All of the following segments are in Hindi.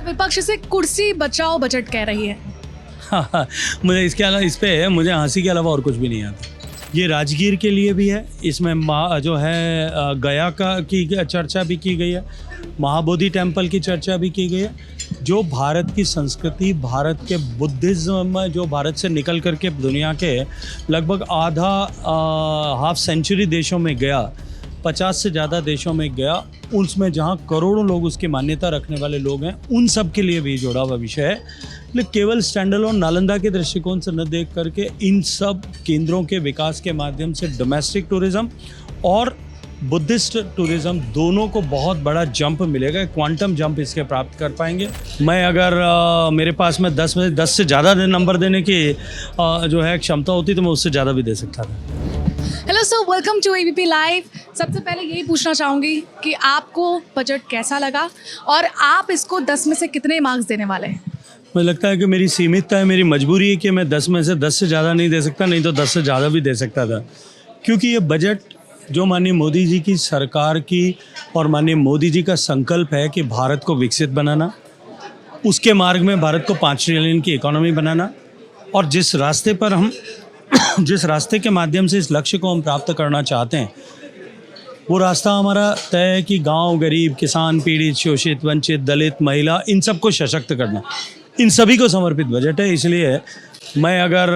विपक्ष से कुर्सी बचाओ बजट कह रही है। हाँ, मुझे इसके अलावा इस पे मुझे हंसी के अलावा और कुछ भी नहीं आता। ये राजगीर के लिए भी है, इसमें जो है गया की चर्चा भी की गई है, महाबोधि टेम्पल की चर्चा भी की गई है। जो भारत की संस्कृति, भारत के बुद्धिज़्म जो भारत से निकल करके दुनिया के लगभग आधा हाफ सेंचुरी देशों में गया, 50 से ज़्यादा देशों में गया, उसमें जहाँ करोड़ों लोग उसकी मान्यता रखने वाले लोग हैं, उन सब के लिए भी जुड़ा हुआ विषय है। लेकिन केवल स्टैंडअलोन नालंदा के दृष्टिकोण से न देख करके इन सब केंद्रों के विकास के माध्यम से डोमेस्टिक टूरिज़्म और बुद्धिस्ट टूरिज़्म दोनों को बहुत बड़ा जंप मिलेगा, क्वांटम जंप इसके प्राप्त कर पाएंगे। मैं अगर मेरे पास में 10 में 10 से ज़्यादा नंबर देने की जो है क्षमता होती तो मैं उससे ज़्यादा भी दे सकता था। Hello sir, welcome to ABP live. सबसे पहले यही पूछना चाहूँगी कि आपको बजट कैसा लगा और आप इसको 10 में से कितने मार्क्स देने वाले हैं? मुझे लगता है कि मेरी सीमितता है, मेरी मजबूरी है कि मैं 10 में से 10 से ज़्यादा नहीं दे सकता, नहीं तो 10 से ज़्यादा भी दे सकता था। क्योंकि ये बजट जो माननीय मोदी जी की सरकार की और माननीय मोदी जी का संकल्प है कि भारत को विकसित बनाना, उसके मार्ग में भारत को 5 ट्रिलियन की इकोनॉमी बनाना, और जिस रास्ते पर हम जिस रास्ते के माध्यम से इस लक्ष्य को हम प्राप्त करना चाहते हैं, वो रास्ता हमारा तय है कि गांव, गरीब, किसान, पीड़ित, शोषित, वंचित, दलित, महिला, इन सबको सशक्त करना, इन सभी को समर्पित बजट है। इसलिए मैं अगर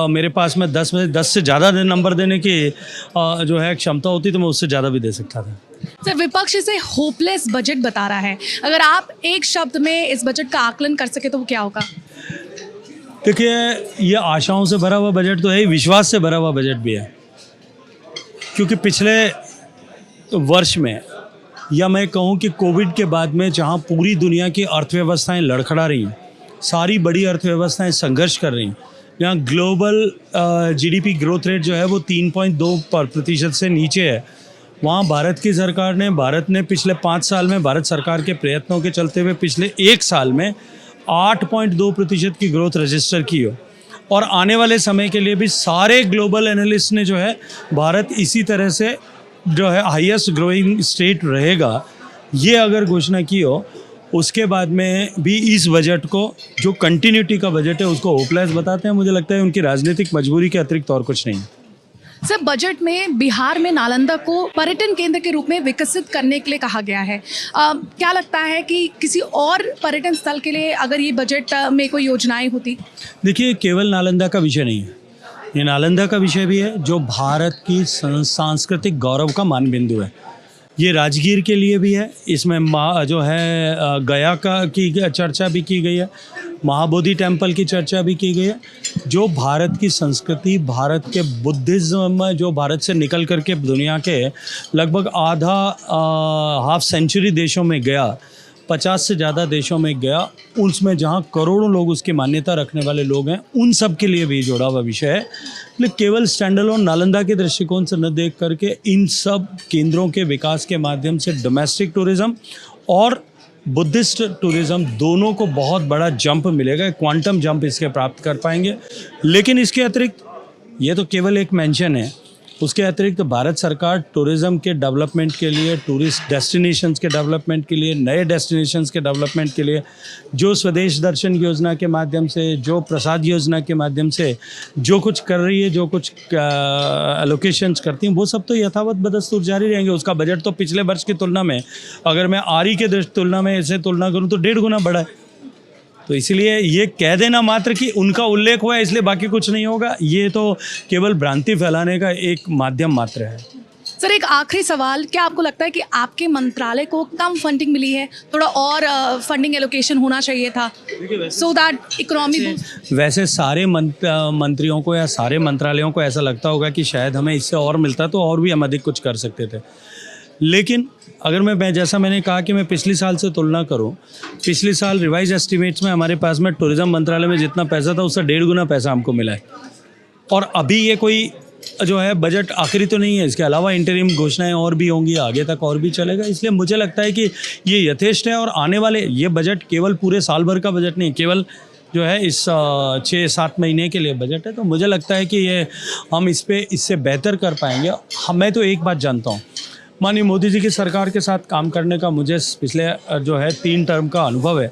मेरे पास में 10 में से 10 से ज़्यादा नंबर देने की जो है क्षमता होती तो मैं उससे ज़्यादा भी दे सकता था। सर, विपक्ष इसे होपलेस बजट बता रहा है। अगर आप एक शब्द में इस बजट का आकलन कर सके तो वो क्या होगा? देखिए, ये आशाओं से भरा हुआ बजट तो है, विश्वास से भरा हुआ बजट भी है। क्योंकि पिछले वर्ष में, या मैं कहूँ कि कोविड के बाद में, जहाँ पूरी दुनिया की अर्थव्यवस्थाएं लड़खड़ा रही हैं, सारी बड़ी अर्थव्यवस्थाएं संघर्ष कर रही हैं, जहाँ ग्लोबल जीडीपी ग्रोथ रेट जो है वो 3.2% से नीचे है, वहाँ भारत ने पिछले 5 साल में, भारत सरकार के प्रयत्नों के चलते हुए पिछले 1 साल में 8.2% की ग्रोथ रजिस्टर की हो। और आने वाले समय के लिए भी सारे ग्लोबल एनालिस्ट ने जो है भारत इसी तरह से जो है हाईएस्ट ग्रोइंग स्टेट रहेगा, ये अगर घोषणा की हो, उसके बाद में भी इस बजट को, जो कंटिन्यूटी का बजट है, उसको होपलेस बताते हैं। मुझे लगता है उनकी राजनीतिक मजबूरी के अतिरिक्त और कुछ नहीं है। सर, बजट में बिहार में नालंदा को पर्यटन केंद्र के रूप में विकसित करने के लिए कहा गया है। क्या लगता है कि किसी और पर्यटन स्थल के लिए अगर ये बजट में कोई योजनाएं होती? देखिए, केवल नालंदा का विषय नहीं है, ये नालंदा का विषय भी है, जो भारत की सांस्कृतिक गौरव का मानबिंदु है। ये राजगीर के लिए भी है, इसमें जो है गया की चर्चा भी की गई है, महाबोधि टेम्पल की चर्चा भी की गई है। जो भारत की संस्कृति, भारत के बुद्धिज़्म जो भारत से निकल करके दुनिया के लगभग आधा हाफ सेंचुरी देशों में गया, 50 से ज़्यादा देशों में गया, उसमें जहाँ करोड़ों लोग उसकी मान्यता रखने वाले लोग हैं, उन सब के लिए भी जुड़ा हुआ विषय है। लेकिन केवल स्टैंडअलोन नालंदा के दृष्टिकोण से न देख करके इन सब केंद्रों के विकास के माध्यम से डोमेस्टिक टूरिज़्म और बुद्धिस्ट टूरिज़्म दोनों को बहुत बड़ा जंप मिलेगा, क्वांटम जंप इसके प्राप्त कर पाएंगे। लेकिन इसके अतिरिक्त, ये तो केवल एक मेंशन है, उसके अतिरिक्त भारत सरकार टूरिज़्म के डेवलपमेंट के लिए, टूरिस्ट डेस्टिनेशंस के डेवलपमेंट के लिए, नए डेस्टिनेशंस के डेवलपमेंट के लिए, जो स्वदेश दर्शन योजना के माध्यम से, जो प्रसाद योजना के माध्यम से जो कुछ कर रही है, जो कुछ एलोकेशंस करती हैं, वो सब तो यथावत बदस्तूर जारी रहेंगे। उसका बजट तो पिछले वर्ष की तुलना में, अगर मैं आरई के तुलना में इसे तुलना करूँ तो 1.5 गुना बढ़ा है। तो इसलिए ये कह देना मात्र कि उनका उल्लेख हुआ है इसलिए बाकी कुछ नहीं होगा, ये तो केवल भ्रांति फैलाने का एक माध्यम मात्र है। सर, एक आखिरी सवाल, क्या आपको लगता है कि आपके मंत्रालय को कम फंडिंग मिली है, थोड़ा और फंडिंग एलोकेशन होना चाहिए था सो दैट इकोनॉमी? वैसे सारे मंत्रियों को या सारे मंत्रालयों को ऐसा लगता होगा कि शायद हमें इससे और मिलता तो और भी हम अधिक कुछ कर सकते थे। लेकिन अगर मैं जैसा मैंने कहा कि मैं पिछले साल से तुलना करूं, पिछले साल रिवाइज एस्टिमेट्स में हमारे पास में टूरिज़्म मंत्रालय में जितना पैसा था उससे 1.5 गुना पैसा हमको मिला है। और अभी ये कोई जो है बजट आखिरी तो नहीं है, इसके अलावा इंटरिम घोषणाएं और भी होंगी, आगे तक और भी चलेगा। इसलिए मुझे लगता है कि ये यथेष्ट है। और आने वाले ये बजट केवल पूरे साल भर का बजट नहीं, केवल जो है इस 6-7 महीने के लिए बजट है। तो मुझे लगता है कि ये हम इससे बेहतर कर पाएंगे। मैं तो एक बात जानता हूँ, माननीय मोदी जी की सरकार के साथ काम करने का मुझे पिछले जो है 3 टर्म का अनुभव है।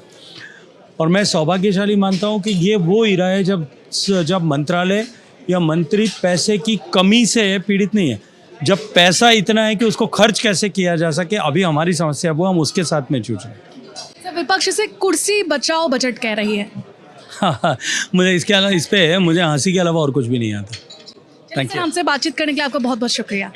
और मैं सौभाग्यशाली मानता हूँ कि ये वो इरा है जब मंत्रालय या मंत्री पैसे की कमी से पीड़ित नहीं है, जब पैसा इतना है कि उसको खर्च कैसे किया जा सके, अभी हमारी समस्या वो हम उसके साथ में जूझ रहे हैं। सर, विपक्ष से कुर्सी बचाओ बजट कह रही है। हाँ, मुझे इसके अलावा इस पे मुझे हंसी के अलावा और कुछ भी नहीं आता। Thank sir, you. हमसे बातचीत करने के लिए आपका बहुत बहुत शुक्रिया।